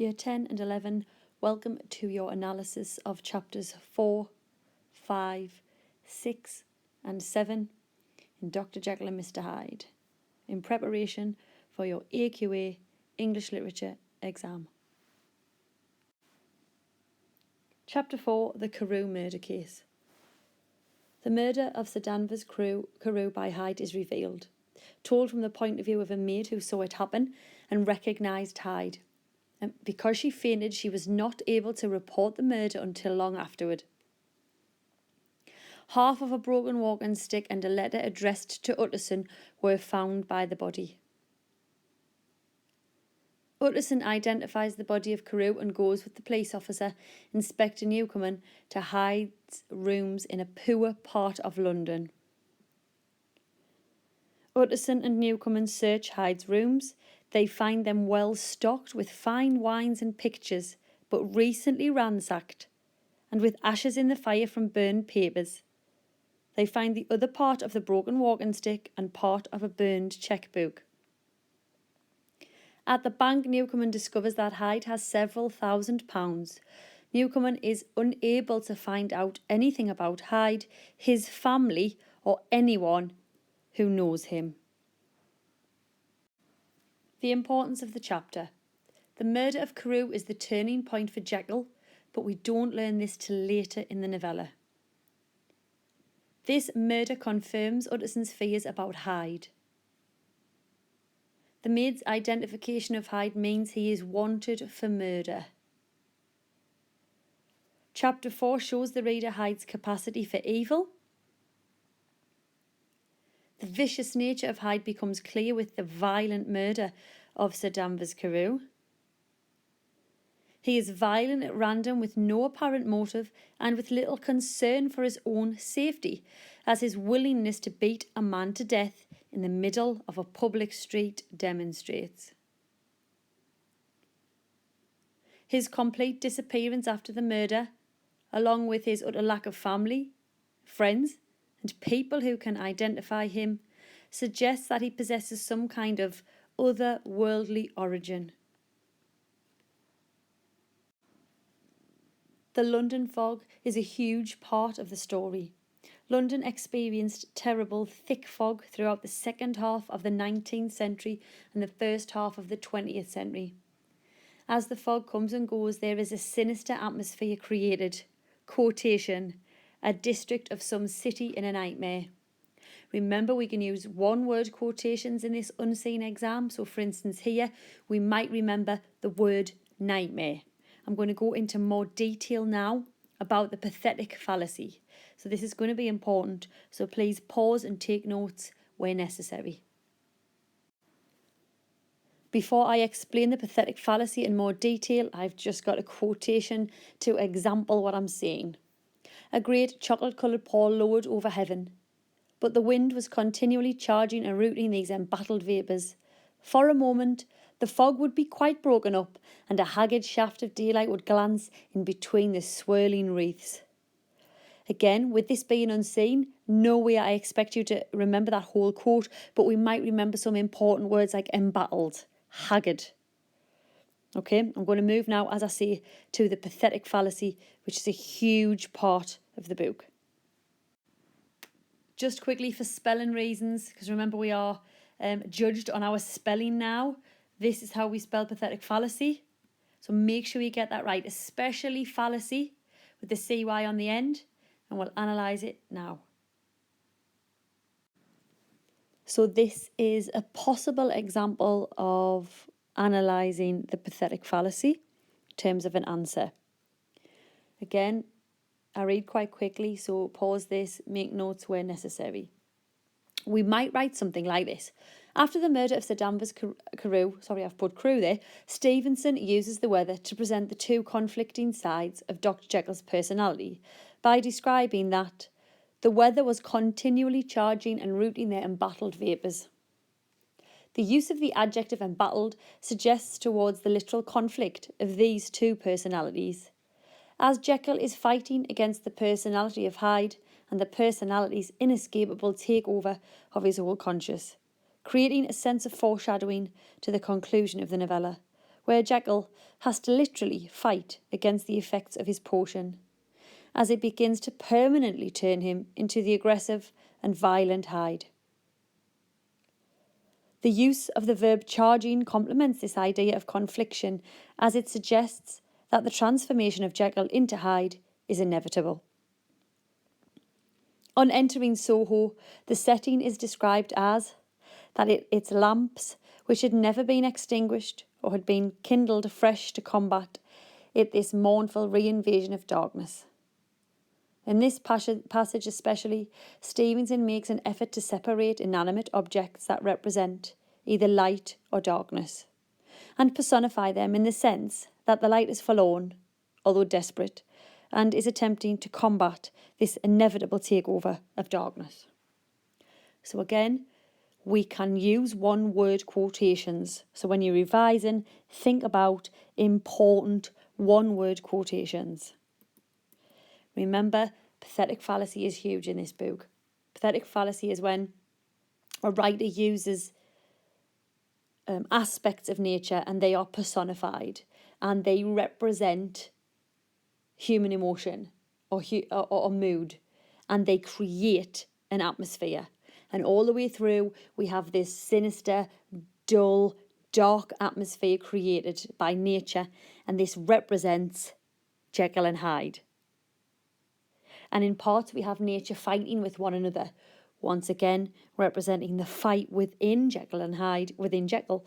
Year 10 and 11, welcome to your analysis of chapters 4, 5, 6 and 7 in Dr. Jekyll and Mr Hyde, in preparation for your AQA English Literature exam. Chapter 4, the Carew murder case. The murder of Sir Danvers Carew by Hyde is revealed, told from the point of view of a maid who saw it happen and recognised Hyde. And because she fainted, she was not able to report the murder until long afterward. Half of a broken walking stick and a letter addressed to Utterson were found by the body. Utterson identifies the body of Carew and goes with the police officer, Inspector Newcomen, to Hyde's rooms in a poor part of London. Utterson and Newcomen search Hyde's rooms. They find them well stocked with fine wines and pictures, but recently ransacked, and with ashes in the fire from burned papers. They find the other part of the broken walking stick and part of a burned chequebook. At the bank, Newcomen discovers that Hyde has several £1,000s. Newcomen is unable to find out anything about Hyde, his family, or anyone who knows him. The importance of the chapter. The murder of Carew is the turning point for Jekyll, but we don't learn this till later in the novella. This murder confirms Utterson's fears about Hyde. The maid's identification of Hyde means he is wanted for murder. Chapter 4 shows the reader Hyde's capacity for evil. The vicious nature of Hyde becomes clear with the violent murder of Sir Danvers Carew. He is violent at random with no apparent motive and with little concern for his own safety, as his willingness to beat a man to death in the middle of a public street demonstrates. His complete disappearance after the murder, along with his utter lack of family, friends, and people who can identify him, suggests that he possesses some kind of otherworldly origin. The London fog is a huge part of the story. London experienced terrible thick fog throughout the second half of the 19th century and the first half of the 20th century. As the fog comes and goes, there is a sinister atmosphere created. Quotation, a district of some city in a nightmare. Remember, we can use one-word quotations in this unseen exam. So, for instance, here we might remember the word nightmare. I'm going to go into more detail now about the pathetic fallacy. So this is going to be important. So please pause and take notes where necessary. Before I explain the pathetic fallacy in more detail, I've just got a quotation to example what I'm saying. A great chocolate-coloured pall lowered over heaven, but the wind was continually charging and rooting these embattled vapours. For a moment, the fog would be quite broken up, and a haggard shaft of daylight would glance in between the swirling wreaths. Again, with this being unseen, no way I expect you to remember that whole quote, but we might remember some important words like embattled, haggard. Okay, I'm going to move now, as I say, to the pathetic fallacy, which is a huge part of the book. Just quickly for spelling reasons, because remember we are judged on our spelling now. This is how we spell pathetic fallacy. So make sure you get that right, especially fallacy with the CY on the end, and we'll analyse it now. So this is a possible example of analysing the pathetic fallacy in terms of an answer. Again, I read quite quickly, so pause this, make notes where necessary. We might write something like this. After the murder of Sir Danvers Carew, I've put Carew there, Stevenson uses the weather to present the two conflicting sides of Dr. Jekyll's personality by describing that the weather was continually charging and rooting their embattled vapours. The use of the adjective embattled suggests towards the literal conflict of these two personalities. As Jekyll is fighting against the personality of Hyde and the personality's inescapable takeover of his whole conscious, creating a sense of foreshadowing to the conclusion of the novella, where Jekyll has to literally fight against the effects of his potion, as it begins to permanently turn him into the aggressive and violent Hyde. The use of the verb charging complements this idea of confliction, as it suggests that the transformation of Jekyll into Hyde is inevitable. On entering Soho, the setting is described as that its lamps, which had never been extinguished or had been kindled afresh to combat this mournful reinvasion of darkness. In this passage especially, Stevenson makes an effort to separate inanimate objects that represent either light or darkness, and personify them in the sense that the light is forlorn, although desperate, and is attempting to combat this inevitable takeover of darkness. So again, we can use one-word quotations. So when you're revising, think about important one-word quotations. Remember, pathetic fallacy is huge in this book. Pathetic fallacy is when a writer uses aspects of nature and they are personified and they represent human emotion or mood, and they create an atmosphere. And all the way through, we have this sinister, dull, dark atmosphere created by nature, and this represents Jekyll and Hyde. And in parts, we have nature fighting with one another, once again representing the fight within Jekyll and Hyde, within Jekyll,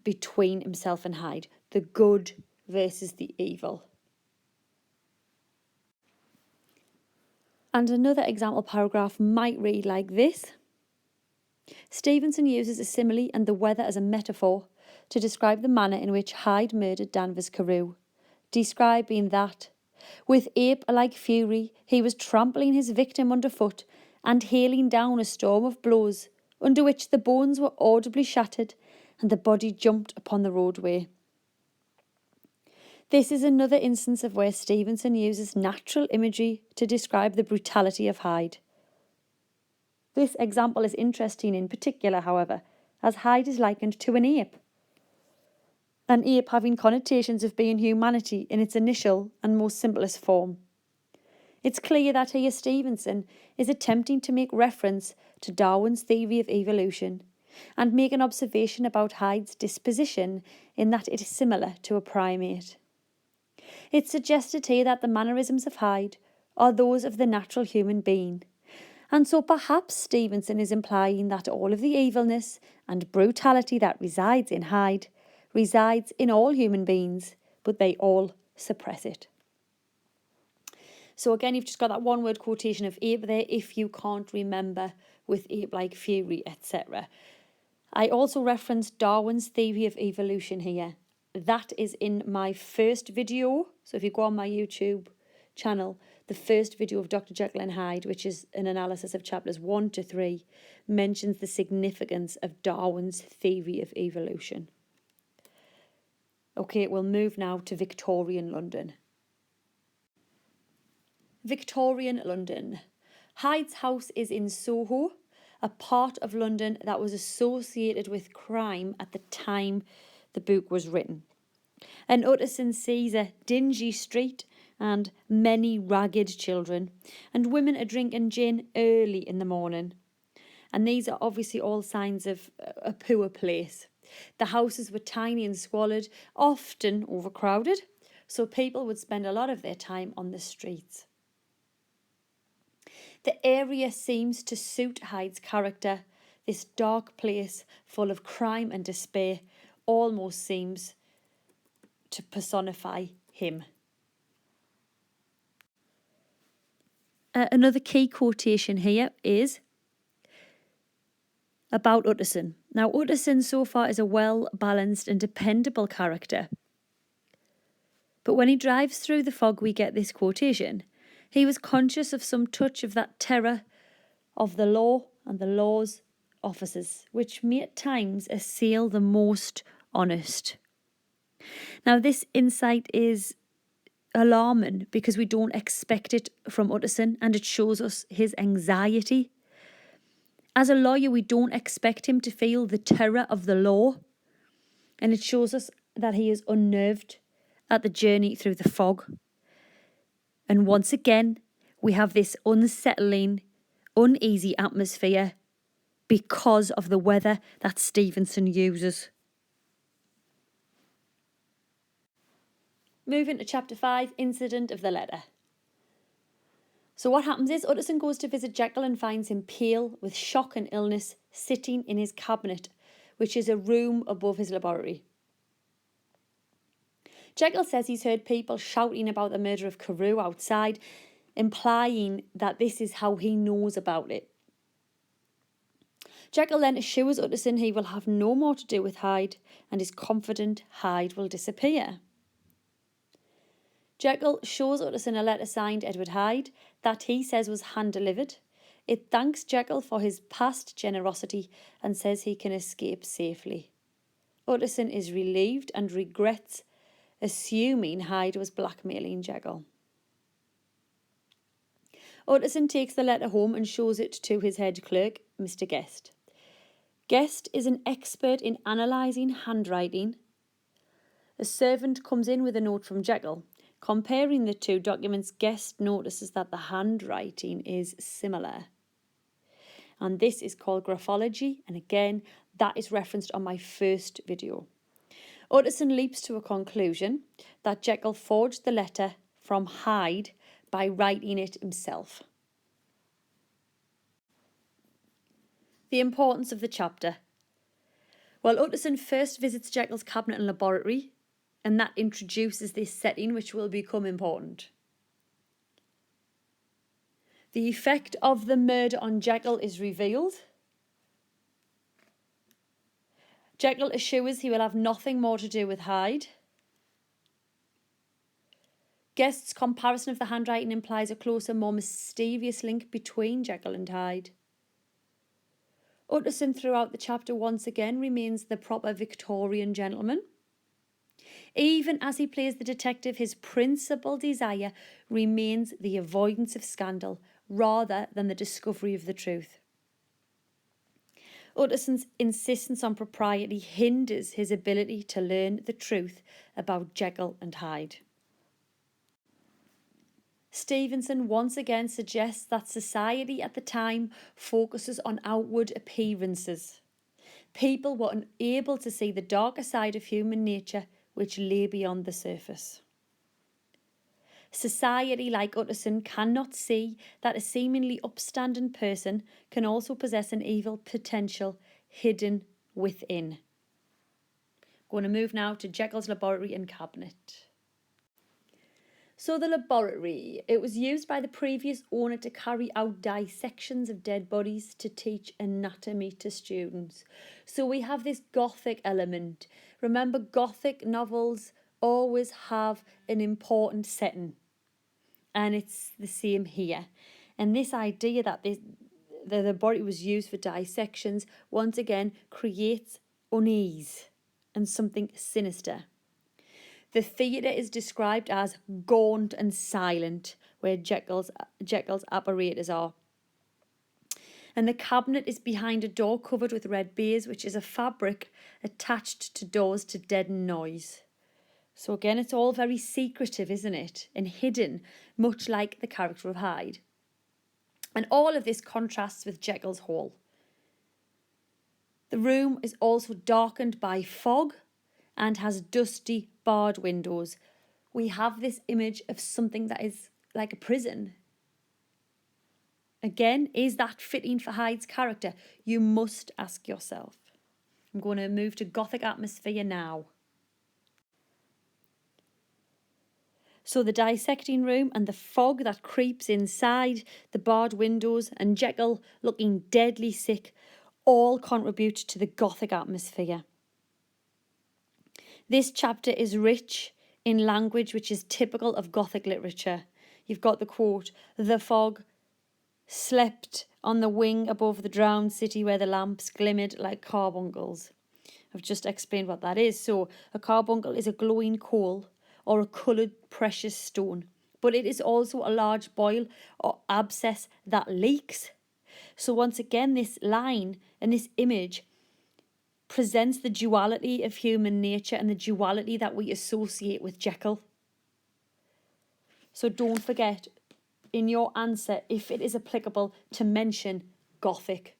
between himself and Hyde, the good versus the evil. And another example paragraph might read like this. Stevenson uses a simile and the weather as a metaphor to describe the manner in which Hyde murdered Danvers Carew, describing that, with ape-like fury, he was trampling his victim underfoot and hailing down a storm of blows, under which the bones were audibly shattered and the body jumped upon the roadway. This is another instance of where Stevenson uses natural imagery to describe the brutality of Hyde. This example is interesting in particular, however, as Hyde is likened to an ape having connotations of being humanity in its initial and most simplest form. It's clear that here Stevenson is attempting to make reference to Darwin's theory of evolution and make an observation about Hyde's disposition in that it is similar to a primate. It's suggested here that the mannerisms of Hyde are those of the natural human being, and so perhaps Stevenson is implying that all of the evilness and brutality that resides in Hyde resides in all human beings, but they all suppress it. So again, you've just got that one-word quotation of ape there if you can't remember with ape-like fury, etc. I also referenced Darwin's theory of evolution here. That is in my first video. So if you go on my YouTube channel, the first video of Dr. Jekyll and Hyde, which is an analysis of chapters 1 to 3, mentions the significance of Darwin's theory of evolution. Okay, we'll move now to Victorian London. Victorian London. Hyde's house is in Soho, a part of London that was associated with crime at the time the book was written. And Utterson sees a dingy street and many ragged children, and women are drinking gin early in the morning. And these are obviously all signs of a poor place. The houses were tiny and squalid, often overcrowded, so people would spend a lot of their time on the streets. The area seems to suit Hyde's character. This dark place full of crime and despair almost seems to personify him. Another key quotation here is about Utterson. Now, Utterson so far is a well-balanced and dependable character. But when he drives through the fog, we get this quotation. He was conscious of some touch of that terror of the law and the law's officers, which may at times assail the most honest. Now, this insight is alarming because we don't expect it from Utterson, and it shows us his anxiety. As a lawyer, we don't expect him to feel the terror of the law, and it shows us that he is unnerved at the journey through the fog. And once again, we have this unsettling, uneasy atmosphere because of the weather that Stevenson uses. Moving to chapter 5, Incident of the Letter. So what happens is Utterson goes to visit Jekyll and finds him pale with shock and illness, sitting in his cabinet, which is a room above his laboratory. Jekyll says he's heard people shouting about the murder of Carew outside, implying that this is how he knows about it. Jekyll then assures Utterson he will have no more to do with Hyde and is confident Hyde will disappear. Jekyll shows Utterson a letter signed Edward Hyde that he says was hand-delivered. It thanks Jekyll for his past generosity and says he can escape safely. Utterson is relieved and regrets assuming Hyde was blackmailing Jekyll. Utterson takes the letter home and shows it to his head clerk, Mr. Guest. Guest is an expert in analysing handwriting. A servant comes in with a note from Jekyll. Comparing the two documents, Guest notices that the handwriting is similar. And this is called graphology, and again, that is referenced on my first video. Utterson leaps to a conclusion that Jekyll forged the letter from Hyde by writing it himself. The importance of the chapter. Well, Utterson first visits Jekyll's cabinet and laboratory, and that introduces this setting which will become important. The effect of the murder on Jekyll is revealed. Jekyll assures he will have nothing more to do with Hyde. Guest's comparison of the handwriting implies a closer, more mysterious link between Jekyll and Hyde. Utterson throughout the chapter once again remains the proper Victorian gentleman. Even as he plays the detective, his principal desire remains the avoidance of scandal rather than the discovery of the truth. Utterson's insistence on propriety hinders his ability to learn the truth about Jekyll and Hyde. Stevenson once again suggests that society at the time focuses on outward appearances. People were unable to see the darker side of human nature which lay beyond the surface. Society, like Utterson, cannot see that a seemingly upstanding person can also possess an evil potential hidden within. I'm going to move now to Jekyll's laboratory and cabinet. So the laboratory, it was used by the previous owner to carry out dissections of dead bodies to teach anatomy to students. So we have this Gothic element. Remember, Gothic novels always have an important setting. And it's the same here. And this idea that the laboratory was used for dissections, once again, creates unease and something sinister. The theatre is described as gaunt and silent, where Jekyll's apparatus are. And the cabinet is behind a door covered with red baize, which is a fabric attached to doors to deaden noise. So again, it's all very secretive, isn't it? And hidden, much like the character of Hyde. And all of this contrasts with Jekyll's hall. The room is also darkened by fog and has dusty, barred windows. We have this image of something that is like a prison. Again, is that fitting for Hyde's character? You must ask yourself. I'm going to move to Gothic atmosphere now. So the dissecting room and the fog that creeps inside, the barred windows and Jekyll looking deadly sick all contribute to the Gothic atmosphere. This chapter is rich in language which is typical of Gothic literature. You've got the quote, "The fog slept on the wing above the drowned city where the lamps glimmered like carbuncles." I've just explained what that is. So a carbuncle is a glowing coal or a coloured precious stone, but it is also a large boil or abscess that leaks. So once again, this line and this image presents the duality of human nature and the duality that we associate with Jekyll. So don't forget in your answer, if it is applicable, to mention Gothic.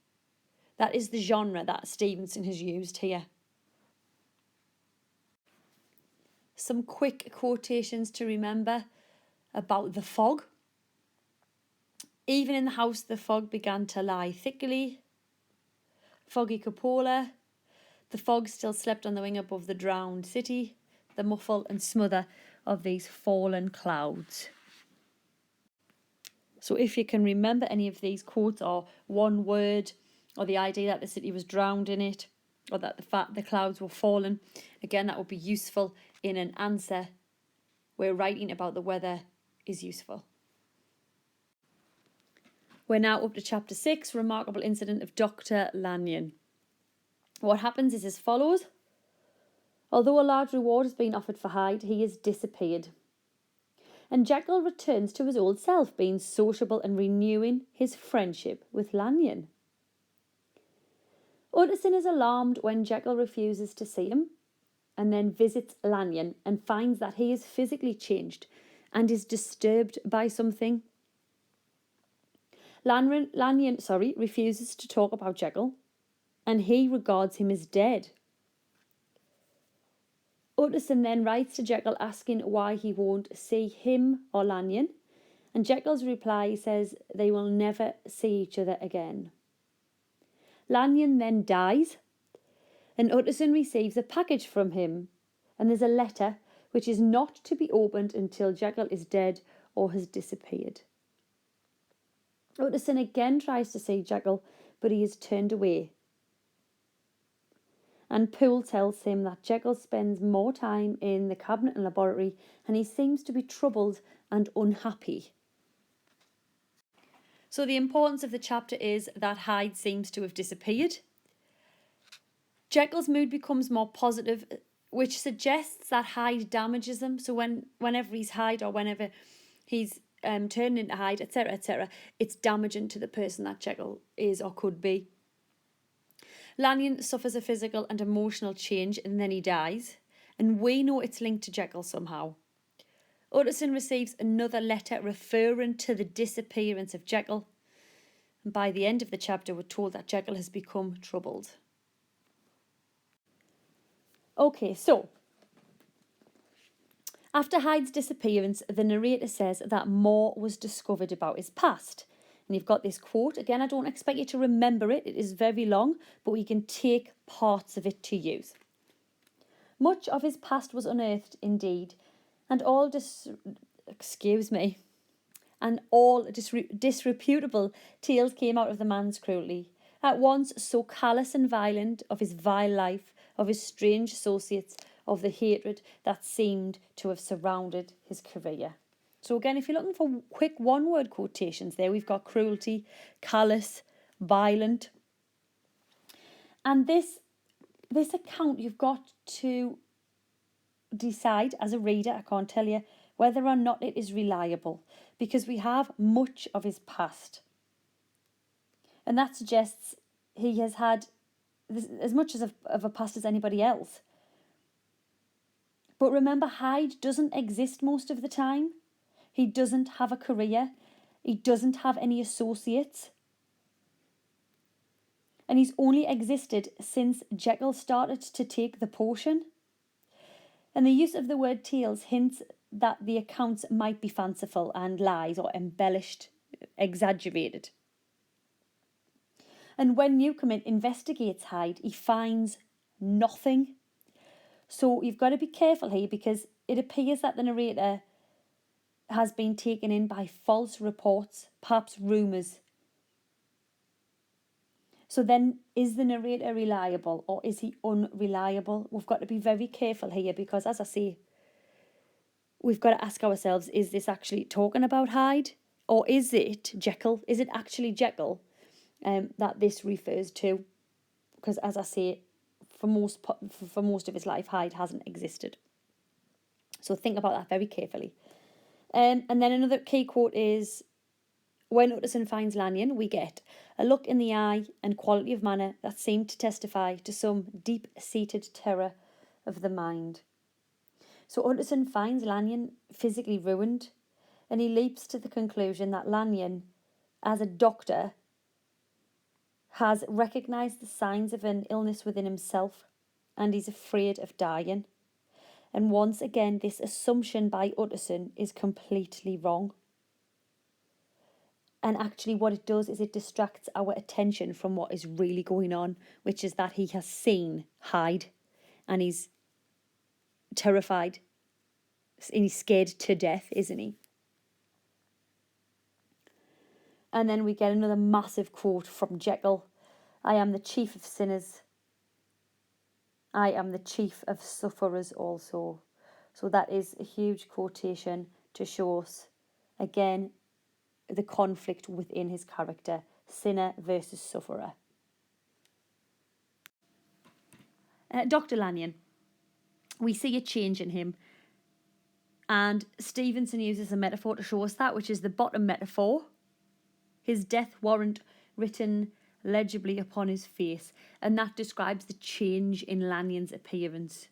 That is the genre that Stevenson has used here. Some quick quotations to remember about the fog. Even in the house the fog began to lie thickly. Foggy cupola. The fog still slept on the wing above the drowned city. The muffle and smother of these fallen clouds. So if you can remember any of these quotes, or one word, or the idea that the city was drowned in it, or that the clouds were fallen, again, that would be useful in an answer where writing about the weather is useful. We're now up to chapter 6, Remarkable Incident of Dr. Lanyon. What happens is as follows. Although a large reward has been offered for Hyde, he has disappeared. And Jekyll returns to his old self, being sociable and renewing his friendship with Lanyon. Utterson is alarmed when Jekyll refuses to see him, and then visits Lanyon and finds that he is physically changed and is disturbed by something. Lanyon refuses to talk about Jekyll, and he regards him as dead. Utterson then writes to Jekyll asking why he won't see him or Lanyon, and Jekyll's reply says they will never see each other again. Lanyon then dies, and Utterson receives a package from him, and there's a letter which is not to be opened until Jekyll is dead or has disappeared. Utterson again tries to see Jekyll, but he is turned away. And Poole tells him that Jekyll spends more time in the cabinet and laboratory, and he seems to be troubled and unhappy. So the importance of the chapter is that Hyde seems to have disappeared. Jekyll's mood becomes more positive, which suggests that Hyde damages him. So whenever he's Hyde, or whenever he's turned into Hyde, etc., it's damaging to the person that Jekyll is or could be. Lanyon suffers a physical and emotional change, and then he dies, and we know it's linked to Jekyll somehow. Utterson receives another letter referring to the disappearance of Jekyll, and by the end of the chapter we're told that Jekyll has become troubled. Okay, so after Hyde's disappearance, the narrator says that more was discovered about his past. And you've got this quote. Again, I don't expect you to remember it. It is very long, but we can take parts of it to use. Much of his past was unearthed indeed, and all disreputable tales came out of the man's cruelty. At once so callous and violent, of his vile life, of his strange associates, of the hatred that seemed to have surrounded his career. So again, if you're looking for quick one-word quotations there, we've got cruelty, callous, violent. And this account, you've got to decide as a reader, I can't tell you, whether or not it is reliable, because we have much of his past. And that suggests he has had as much of a past as anybody else. But remember, Hyde doesn't exist most of the time. He doesn't have a career. He doesn't have any associates. And he's only existed since Jekyll started to take the potion. And the use of the word tales hints that the accounts might be fanciful and lies or embellished, exaggerated. And when Newcomen investigates Hyde, he finds nothing. So you've got to be careful here, because it appears that the narrator has been taken in by false reports, perhaps rumours. So then, is the narrator reliable or is he unreliable? We've got to be very careful here, because as I say, we've got to ask ourselves, is this actually talking about Hyde, or is it Jekyll? Is it actually Jekyll that this refers to? Because as I say, for most of his life, Hyde hasn't existed. So think about that very carefully. And then another key quote is, When Utterson finds Lanyon, we get a look in the eye and quality of manner that seemed to testify to some deep-seated terror of the mind. So Utterson finds Lanyon physically ruined, and he leaps to the conclusion that Lanyon, as a doctor, has recognised the signs of an illness within himself, and he's afraid of dying. And once again, this assumption by Utterson is completely wrong. And actually what it does is it distracts our attention from what is really going on, which is that he has seen Hyde and he's terrified and he's scared to death, isn't he? And then we get another massive quote from Jekyll. I am the chief of sinners. I am the chief of sufferers also. So that is a huge quotation to show us, again, the conflict within his character, sinner versus sufferer. Dr. Lanyon, we see a change in him, and Stevenson uses a metaphor to show us that, which is the bottom metaphor, his death warrant written legibly upon his face, and that describes the change in Lanyon's appearance.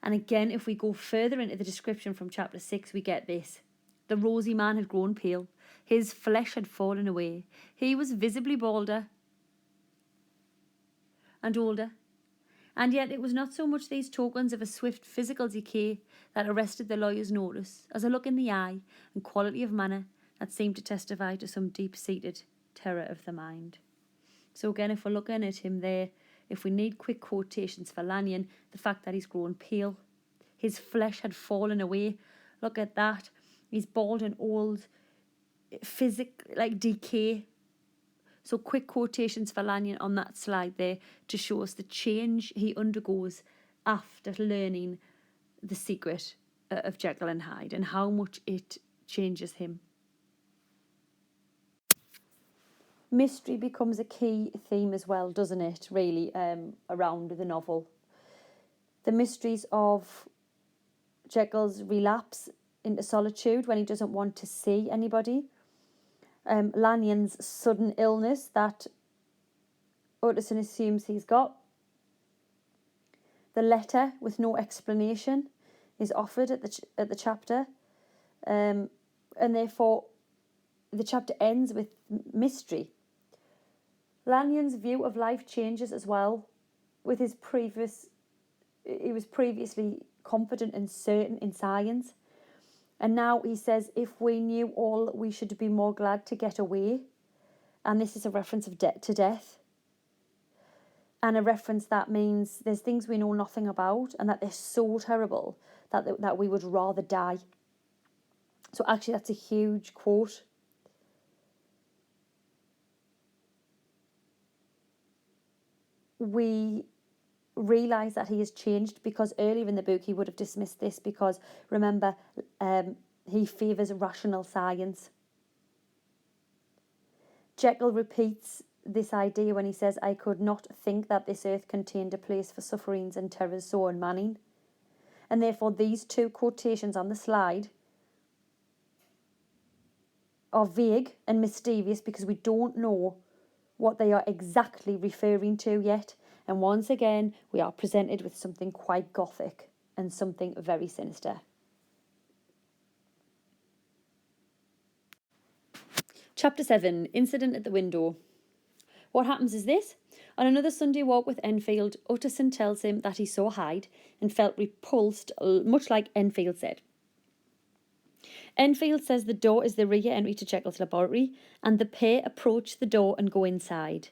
And again, if we go further into the description from chapter 6, we get this. The rosy man had grown pale. His flesh had fallen away. He was visibly balder and older. And yet it was not so much these tokens of a swift physical decay that arrested the lawyer's notice as a look in the eye and quality of manner that seemed to testify to some deep-seated terror of the mind. So again, if we're looking at him there, if we need quick quotations for Lanyon, the fact that he's grown pale, his flesh had fallen away, look at that. He's bald and old, like decay. So quick quotations for Lanyon on that slide there to show us the change he undergoes after learning the secret of Jekyll and Hyde and how much it changes him. Mystery becomes a key theme as well, doesn't it, really, around the novel. The mysteries of Jekyll's relapse into solitude when he doesn't want to see anybody. Lanyon's sudden illness that Utterson assumes he's got. The letter with no explanation is offered at the chapter, and therefore the chapter ends with mystery. Lanyon's view of life changes as well. With he was previously confident and certain in science. And now he says, if we knew all, we should be more glad to get away. And this is a reference to death. And a reference that means there's things we know nothing about and that they're so terrible that we would rather die. So actually that's a huge quote. We realise that he has changed because earlier in the book he would have dismissed this because, remember, he favours rational science. Jekyll repeats this idea when he says, I could not think that this earth contained a place for sufferings and terrors so unmanning. And therefore these two quotations on the slide are vague and mysterious because we don't know what they are exactly referring to yet. And once again, we are presented with something quite Gothic and something very sinister. Chapter 7, Incident at the Window. What happens is this. On another Sunday walk with Enfield, Utterson tells him that he saw Hyde and felt repulsed, much like Enfield said. Enfield says the door is the rear entry to Jekyll's laboratory, and the pair approach the door and go inside.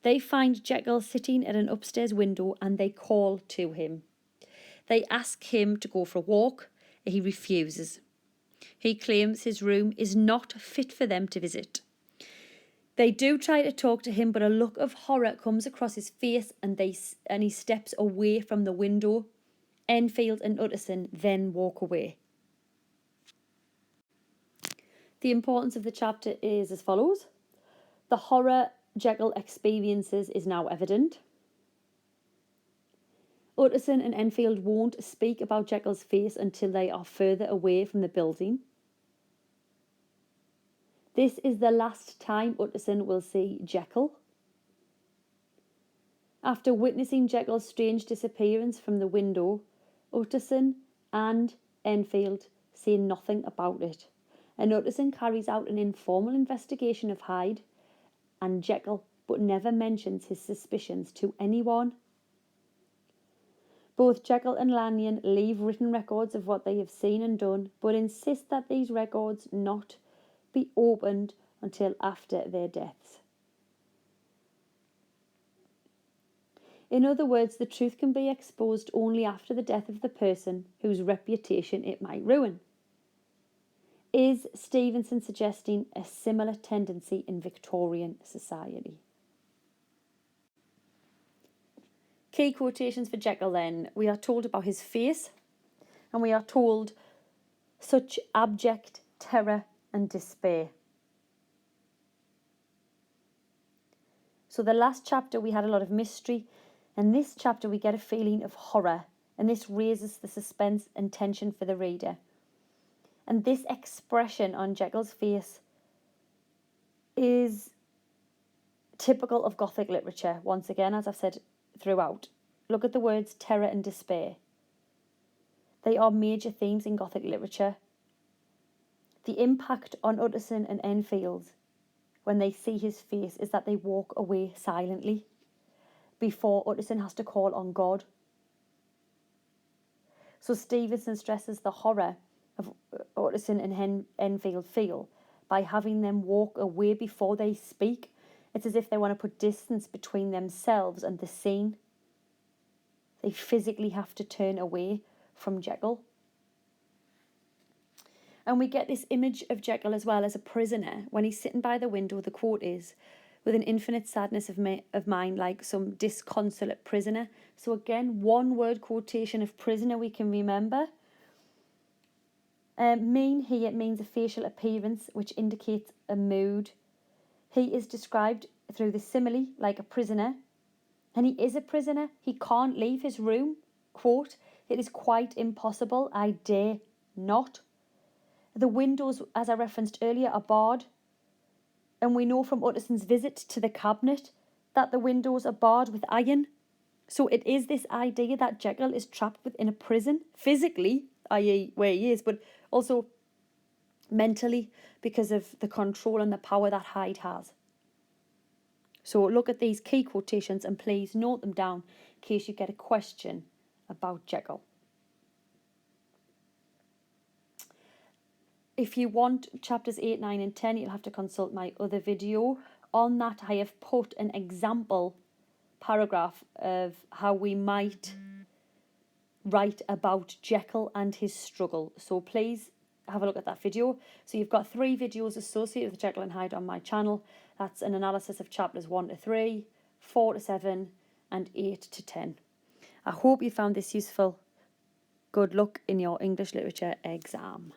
They find Jekyll sitting at an upstairs window and they call to him. They ask him to go for a walk. He refuses. He claims his room is not fit for them to visit. They do try to talk to him, but a look of horror comes across his face and he steps away from the window. Enfield and Utterson then walk away. The importance of the chapter is as follows. The horror Jekyll experiences is now evident. Utterson and Enfield won't speak about Jekyll's face until they are further away from the building. This is the last time Utterson will see Jekyll. After witnessing Jekyll's strange disappearance from the window, Utterson and Enfield say nothing about it, and Utterson carries out an informal investigation of Hyde and Jekyll, but never mentions his suspicions to anyone. Both Jekyll and Lanyon leave written records of what they have seen and done, but insist that these records not be opened until after their deaths. In other words, the truth can be exposed only after the death of the person whose reputation it might ruin. Is Stevenson suggesting a similar tendency in Victorian society? Key quotations for Jekyll then. We are told about his face, and we are told such abject terror and despair. So the last chapter we had a lot of mystery, and this chapter we get a feeling of horror, and this raises the suspense and tension for the reader. And this expression on Jekyll's face is typical of Gothic literature, once again, as I've said throughout. Look at the words terror and despair. They are major themes in Gothic literature. The impact on Utterson and Enfield when they see his face is that they walk away silently before Utterson has to call on God. So Stevenson stresses the horror of Utterson and Enfield feel by having them walk away before they speak. It's as if they want to put distance between themselves and the scene. They physically have to turn away from Jekyll. And we get this image of Jekyll as well as a prisoner when he's sitting by the window, the quote is, with an infinite sadness of mind like some disconsolate prisoner. So again, one word quotation of prisoner we can remember. Mean here means a facial appearance which indicates a mood. He is described through the simile like a prisoner, and he is a prisoner. He can't leave his room. Quote, "It is quite impossible. I dare not." The windows, as I referenced earlier, are barred, and we know from Utterson's visit to the cabinet that the windows are barred with iron. So it is this idea that Jekyll is trapped within a prison, physically, i.e. where he is, but also mentally because of the control and the power that Hyde has. So look at these key quotations and please note them down in case you get a question about Jekyll. If you want chapters 8, 9 and 10, you'll have to consult my other video. On that, I have put an example paragraph of how we might write about Jekyll and his struggle. So please have a look at that video. So you've got 3 videos associated with Jekyll and Hyde on my channel. That's an analysis of chapters 1 to 3, 4 to 7 and 8 to 10. I hope you found this useful. Good luck in your English literature exam.